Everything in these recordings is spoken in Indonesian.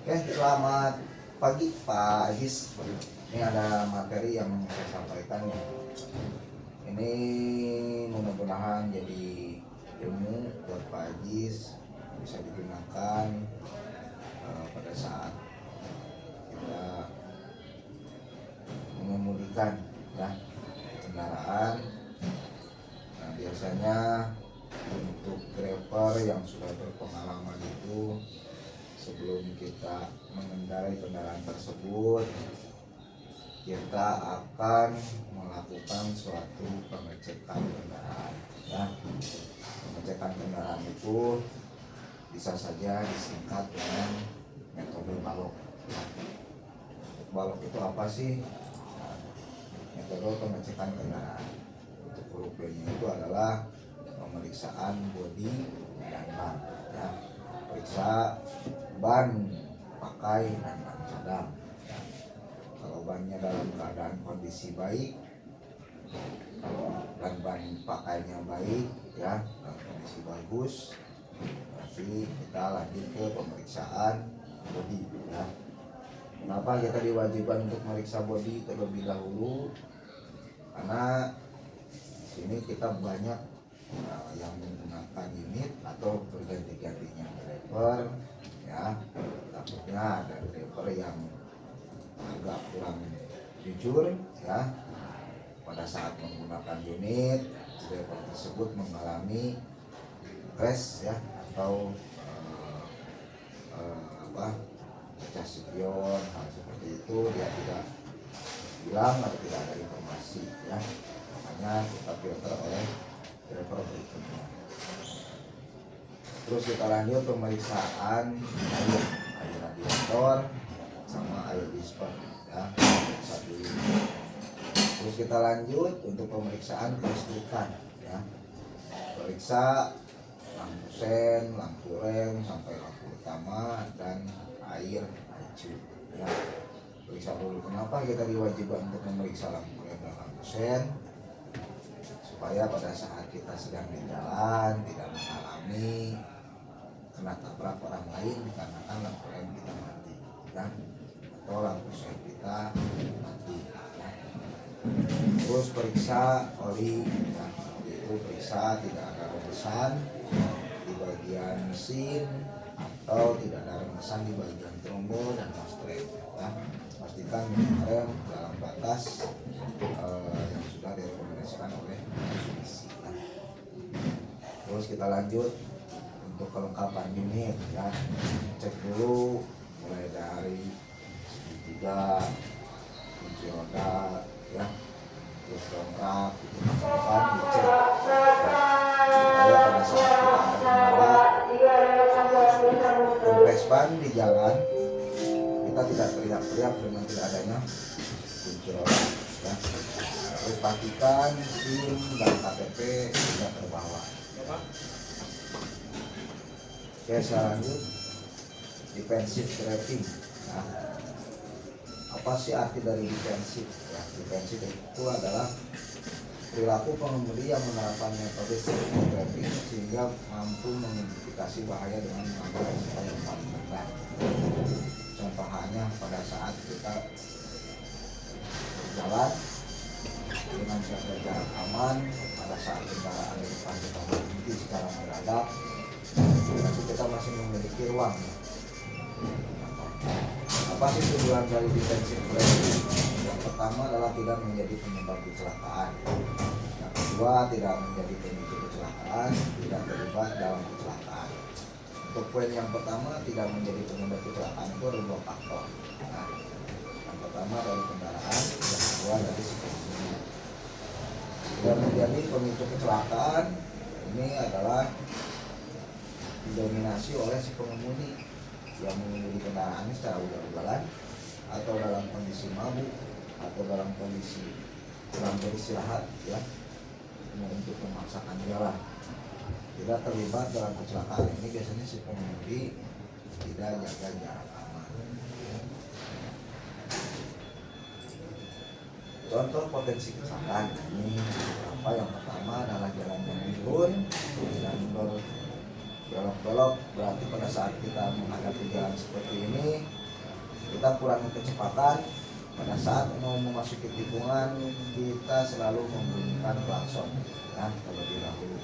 Oke, selamat pagi Pak Ajis. Ini ada materi yang saya sampaikan ya. Ini mudah-mudahan jadi ilmu buat Pak Ajis, bisa digunakan pada saat kita mengemudikan ya kendaraan. Nah, biasanya untuk driver yang sudah berpengalaman itu, sebelum kita mengendarai kendaraan tersebut, kita akan melakukan suatu pengecekan kendaraan ya. Pengecekan kendaraan itu bisa saja disingkat dengan metode balok. Balok itu apa sih? Nah, metode pengecekan kendaraan untuk huruf B-nya itu adalah pemeriksaan bodi dan ban ya. Periksa ban pakai dan ban cadang. Kalau bannya dalam keadaan kondisi baik dan ban pakainya baik ya, dalam kondisi bagus, berarti kita lanjut ke pemeriksaan bodi ya. Kenapa kita diwajibkan untuk meriksa bodi terlebih dahulu? Karena di sini kita banyak yang menggunakan unit atau berganti-gantinya driver ya. Takutnya ada driver yang agak kurang jujur ya, pada saat menggunakan unit driver tersebut mengalami crash ya, atau pecah spion, hal seperti itu dia tidak bilang atau tidak ada informasi ya. Makanya kita filter oleh driver berikutnya. Terus kita lanjut pemeriksaan air radiator sama air disper ya. Terus kita lanjut untuk pemeriksaan kelistrikan ya. Periksa lampu sen, lampu rem sampai lampu utama dan air IQ ya. Periksa dulu. Kenapa kita diwajibkan untuk memeriksa lampu rem dan lampu sen? Supaya pada saat kita sedang di jalan tidak mengalami kena tabrak orang lain karena kan lampu rem kita mati ya, atau lampu sen kita mati ya. Terus periksa oli ya. Itu periksa tidak ada remesan di bagian mesin atau tidak ada remesan di bagian trombo dan mastrem ya. Pastikan rem dalam batas yang sudah direkomendasikan oleh Mitsubishi ya. Terus kita lanjut untuk kelengkapan unit ya. Cek dulu mulai dari segitiga, kunci roda ya, terus dongkrak itu kan dicek ya. Supaya pada saat kita membawa kompres ban di jalan, kita tidak teriak-teriak dengan tidak adanya kunci roda ya. Terus pastikan SIM dan KTP tidak terbawa. Oke, selanjutnya defensive driving. Nah, apa sih arti dari defensive? Ya, defensive itu adalah perilaku pengemudi yang menerapkan metode safety driving sehingga mampu mengidentifikasi bahaya dengan mengambil resiko yang paling rendah. Contoh halnya pada saat kita berjalan dengan jarak aman, pada saat kendaraan di depan kita berhenti secara mendadak, tapi kita masih memiliki ruang. Apa sih tujuan dari defensive driving? Yang pertama adalah tidak menjadi penyebab kecelakaan. Yang kedua, tidak menjadi pemicu kecelakaan, tidak terlibat dalam kecelakaan. Untuk poin yang pertama, tidak menjadi penyebab kecelakaan itu ada dua faktor. Nah, yang pertama dari kendaraan, yang kedua dari si pengemudi. Yang menjadi pemicu kecelakaan ini adalah didominasi oleh si pengemudi yang mengemudi kendaraan secara ugal-ugalan atau dalam kondisi mabuk atau dalam kondisi kurang beristirahat ya, untuk memaksakan jalan, tidak terlibat dalam kecelakaan. Ini biasanya si pengemudi tidak jaga jarak aman. Contoh potensi kecelakaan ini apa? Yang pertama adalah jalan yang turun dan belok-belok, berarti pada saat kita menghadapi jalan seperti ini kita kurangi kecepatan. Pada saat mau memasuki tikungan, kita selalu membunyikan klakson ya terlebih dahulu.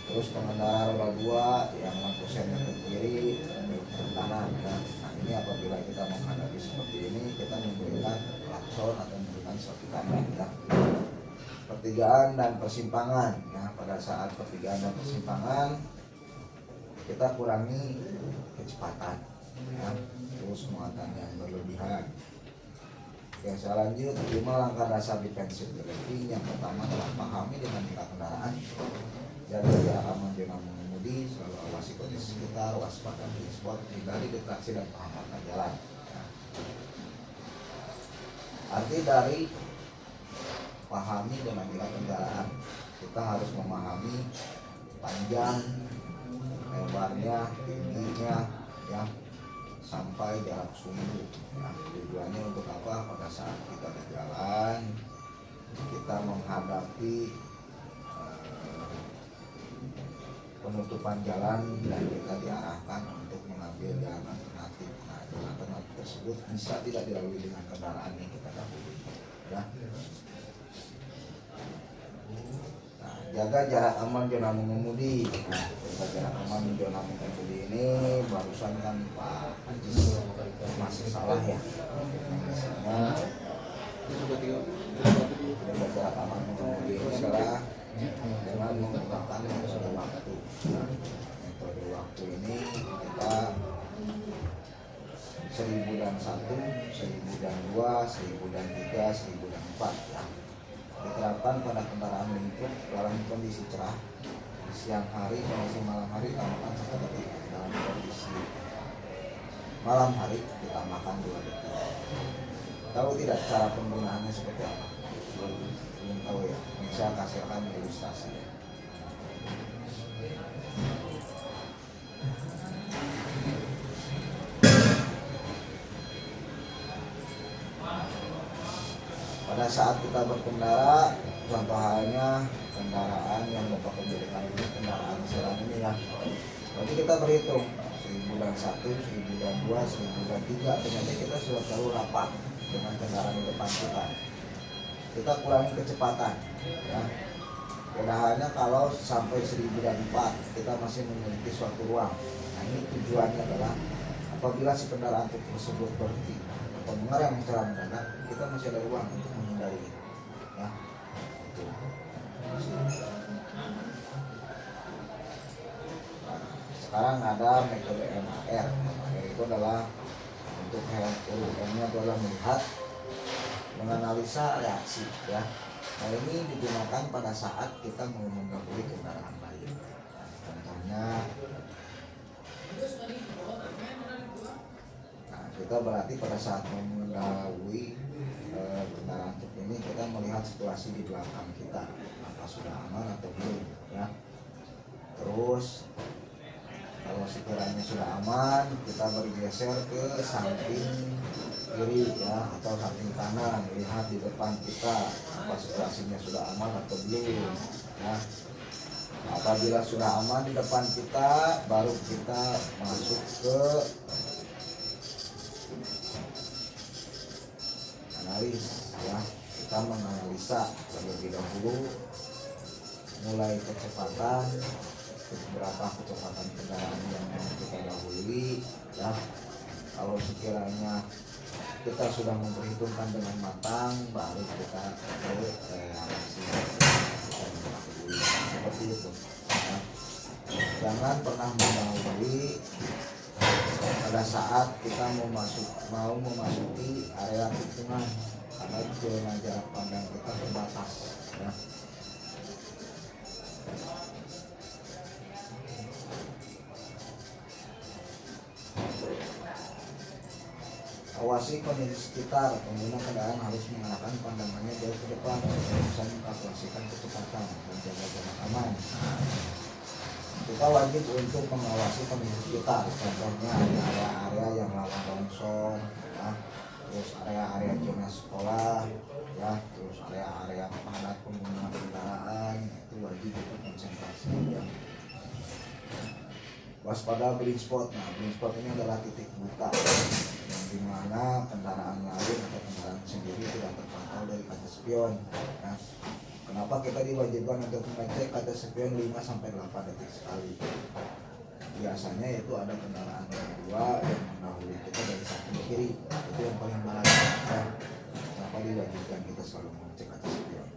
Terus pengendara roda 2 yang lampu sennya ke kiri, ke kanan ya. Nah ini apabila kita menghadapi seperti ini, kita memberikan klakson atau memberikan satu tanda ya. Pertigaan dan persimpangan ya, pada saat pertigaan dan persimpangan kita kurangi kecepatan ya, terus muatan yang berlebihan. Oke, saya lanjut 5 langkah dasar defensif driving. Yang pertama adalah pahami dinamika kendaraan, jaga jarak aman dengan mengemudi, selalu awasi kondisi sekitar, waspada blind spot, hindari distraksi dan penghambatan jalan ya. Arti dari pahami dinamika kendaraan, kita harus memahami panjang, lebarnya, tingginya ya, sampai jarak sumbu ya. Tujuannya untuk apa? Pada saat kita berjalan, kita menghadapi penutupan jalan dan kita diarahkan untuk mengambil jalan alternatif. Nah, jalan alternatif tersebut bisa tidak dilalui dengan kendaraan yang kita dahului ya. Nah, jaga jarak aman zona mengemudi. Nah, jaga jarak aman zona mengemudi ini barusan kan Pak Haji masih salah ya. Misalnya jaga jarak aman mengemudi ini adalah dengan menggunakan metode waktu. Nah, metode waktu ini kita 1000 dan 1, 1000 dan 2, 1000 dan 3, 1000 dan 4 ya. Diterapkan pada kendaraan lingkup dalam kondisi cerah, siang hari, kondisi malam hari tambahkan 1 detik, dalam kondisi malam hari ditambahkan 2 detik. Tahu tidak cara penggunaannya seperti apa? Belum tahu ya. Bisa kasihkan ilustrasi ya. Pada saat kita berkendara, contoh halnya kendaraan yang Bapak kembalikan ini, kendaraan sedan ini ya. Jadi kita berhitung 1000 dan 1, 1000 dan 2, 1000 dan 3, ternyata kita sudah terlalu rapat dengan kendaraan di depan kita. Kita kurangi kecepatan ya. Mudahannya kalau sampai 1000 dan 4 kita masih memiliki suatu ruang. Nah ini tujuannya adalah apabila si kendaraan tersebut berhenti atau mengerem secara mendadak, kita masih ada ruang untuk menghindari ya. Nah, sekarang ada metode MAR. MAR itu adalah untuk M-nya adalah melihat, menganalisa reaksi ya. Nah ini digunakan pada saat kita mau mendahului kendaraan lain. Contohnya, nah kita berarti pada saat mau mendahului kendaraan truk ini, kita melihat situasi di belakang kita, apa sudah aman atau belum ya. Terus kalau sekiranya sudah aman, kita bergeser ke samping kiri ya atau samping kanan, lihat di depan kita apa situasinya sudah aman atau belum ya. Apabila sudah aman di depan kita, baru kita masuk ke analis ya. Kita menganalisa terlebih dahulu mulai kecepatan, berapa kecepatan kendaraan yang kita dahului ya. Kalau sekiranya kita sudah memperhitungkan dengan matang, baru kita reaksi seperti itu ya. Jangan pernah mendahului pada saat kita mau memasuki area tikungan, karena zona jarak pandang kita terbatas ya. Awasi kondisi sekitar. Pengguna kendaraan harus mengarahkan pandangannya jauh ke depan supaya bisa mengkalkulasikan kecepatan dan jaga jarak aman. Kita wajib untuk mengawasi kondisi sekitar. Contohnya area-area yang rawan longsor, ya. Terus area-area zona sekolah, ya. Terus area-area padat pengguna kendaraan, itu wajib untuk konsentrasi. Ya. Waspada blind spot. Nah, blind spot ini adalah titik buta yang dimana mana kendaraan lain atau kendaraan sendiri tidak terpantau dari kaca spion. Nah, kenapa kita diwajibkan untuk mengecek kaca spion 5-8 detik sekali? Biasanya itu ada kendaraan kedua yang mendahului kita dari samping kiri, itu yang paling bahaya. Ya. Kenapa diwajibkan kita selalu mengecek kaca spion?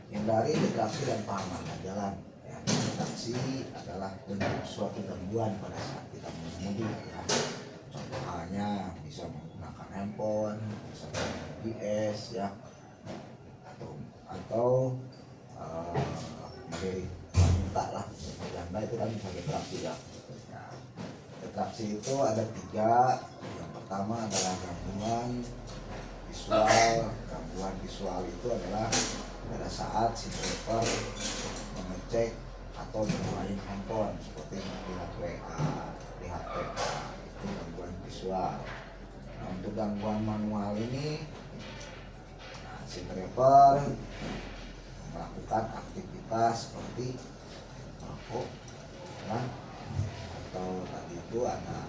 Hindari distraksi dan penghalangan jalan. Ya, distraksi adalah bentuk suatu gangguan pada saat kita mengemudi. Ya. Contoh halnya bisa menggunakan handphone, bisa menggunakan GPS, ya, atau melirik wanita lah, janda itu kan bisa distraksi ya. Nah, distraksi itu ada 3. Yang pertama adalah gangguan visual. Gangguan visual itu adalah pada saat si driver mengecek atau bermain handphone seperti melihat WA, lihat PA, itu gangguan visual. Nah, untuk gangguan manual ini, nah, si driver melakukan aktivitas seperti merokok, ya, atau tadi itu ada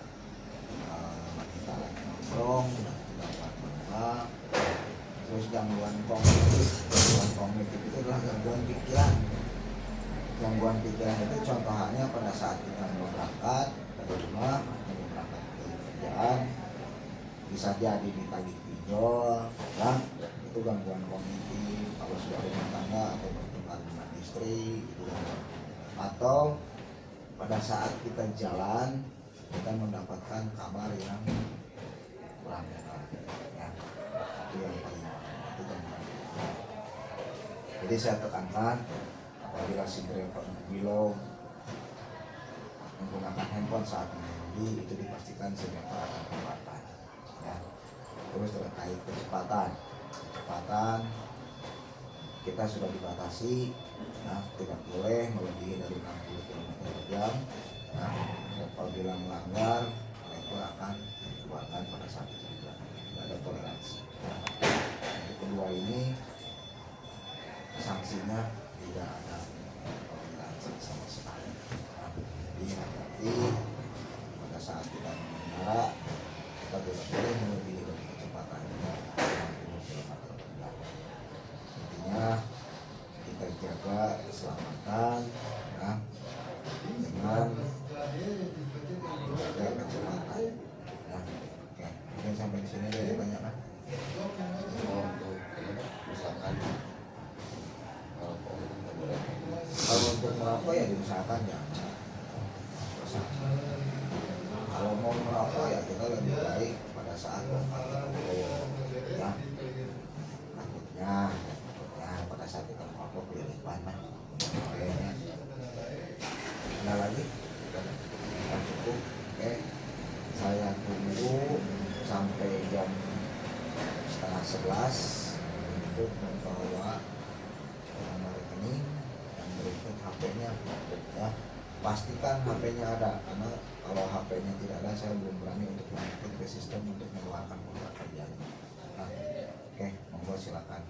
wanita lagi nongkrong dan gangguan manual. Terus gangguan kognitif itu adalah gangguan pikiran. Gangguan pikiran itu contoh halnya pada saat kita mau berangkat dari rumah atau berangkat ke kerjaan, bisa jadi ditagih pinjol, ya, itu gangguan kognitif. Kalau sudah rumah tangga atau bertengkar dengan istri, itu gangguan. Atau pada saat kita jalan kita mendapatkan kabar yang kurang benar, ya, itu yang paling itu gangguan. Jadi saya tekankan, apabila si driver bila menggunakan handphone saat mengemudi, itu dipastikan si driver akan kecepatan, ya. Terus terkait kecepatan kita sudah dibatasi, ya, tidak boleh melebihi dari 60 km/jam. Nah, apabila melanggar, driver akan dikeluarkan pada saat itu juga, tidak ada toleransi. Yang kedua ini sanksinya tidak ada toleransi sama sekali. Nah, jadi hati-hati pada saat kita mengendara, kita tidak boleh melebihi dari kecepatan 60 km/jam. Intinya kita jaga keselamatan, ya, dengan menjaga kecepatan, ya. Oke, mungkin sampai di sini ada pertanyaan. Untuk misalkan kalau untuk merokok ya diusahakan jangan. Kalau mau merokok ya kita lebih baik pada saat merokok, ya. Takutnya pada saat kita merokok di depan lah. Kayaknya ada lagi? Kita cukup. Oke, saya tunggu sampai jam 10:30 untuk membawa nomor rekening dan berikut HP-nya, ya. Pastikan HP-nya ada, karena kalau HP-nya tidak ada saya belum berani untuk mengaktifkan ke sistem untuk mengeluarkan kontrak kerjanya. Nah, oke, monggo silakan.